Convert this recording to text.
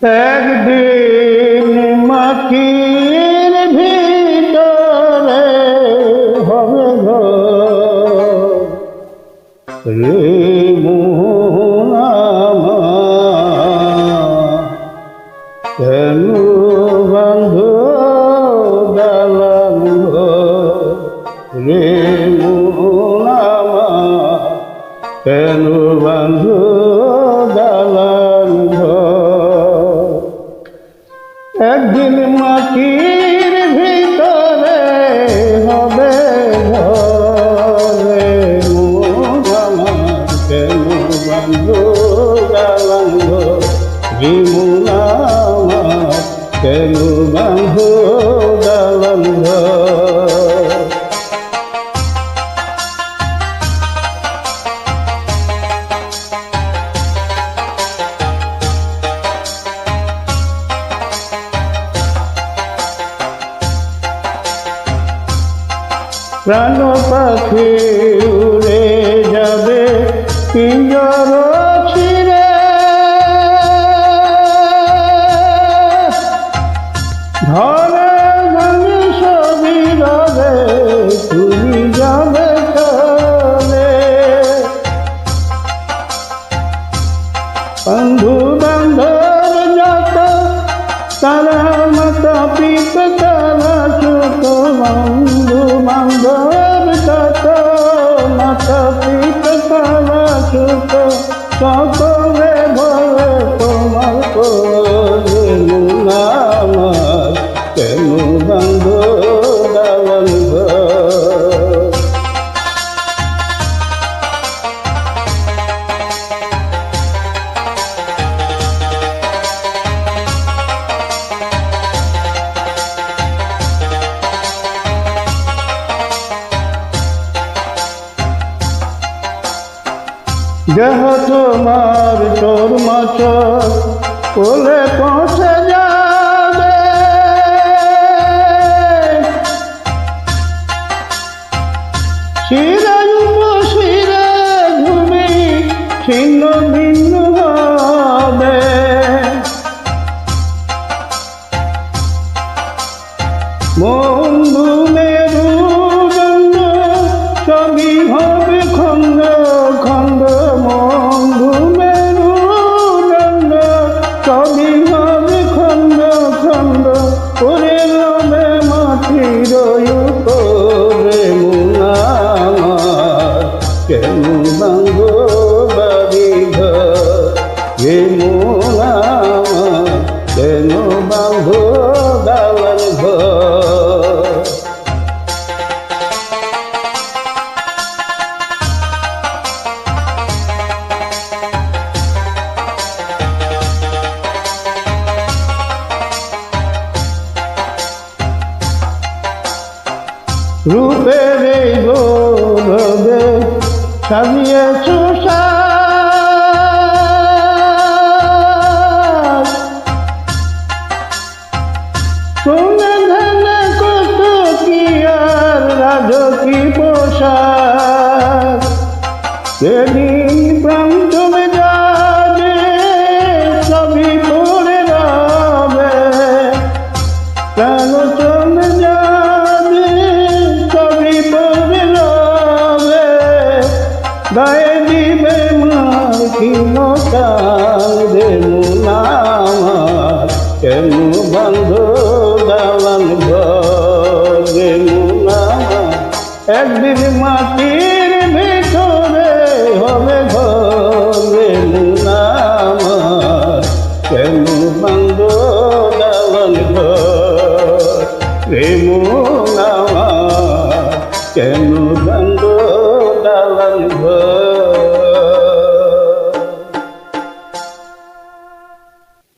একদিন মাটির ভিতরে হবে ঘর রে মন আমার, কেন বাঁধ দালান ঘর রে মন আমার, কেন বাঁধ দালান ঘর। একদিন মাটির ভিতরে হবে ঘরে মন আমার, কেন বাঁধ দালান ঘর রে মন আমার, কেন বাঁধ দালান ঘর। প্রাণ পাখি উড়ে যাবে পিঞ্জর ছিঁড়ে, ধরে ভাঙে সবই রবে তুমি যাবে চলে। বন্ধু বান্ধব যত তারা মাতা পিতা তারা ছোট, বন্ধু বান্ধব যত মাতা পিতা তারা ছোট, সকলে ভয়ে তোমার কোলে মন আমার, কেন বাঁধ দালান ঘর। দেহ তোমার তোর মাচর কোলে পৌঁছে যাবে, শিরে শিরে ঘুমি ছিন্ন ভিন্ন হবে। বন্ধু মেরুদণ্ড সবই হবে খন্ড খন্ড, বন্ধু মেরুদণ্ড সবই হবে খন্ড খন্ড, করে রবে মাটির উপরে মন আমার, কেন বাঁধ বাড়ি ঘর রে মন আমার, কেন বাঁধ দালান ঘর। রূপের এই গৌরবে সাজিয়েছ সাজ, সোনা ধানে কত কি আর রাজকী পোশাক, সেদিন প্রাণ জমে যাবে সবই পড়ে রবে, প্রাণ চলে যাবে সবই পড়ে রবে, গায়ে দিবে মার কিনো কাঁদে মন আমার, কেন বাঁধ দালান ঘর রে মন আমার। একদিন মাটি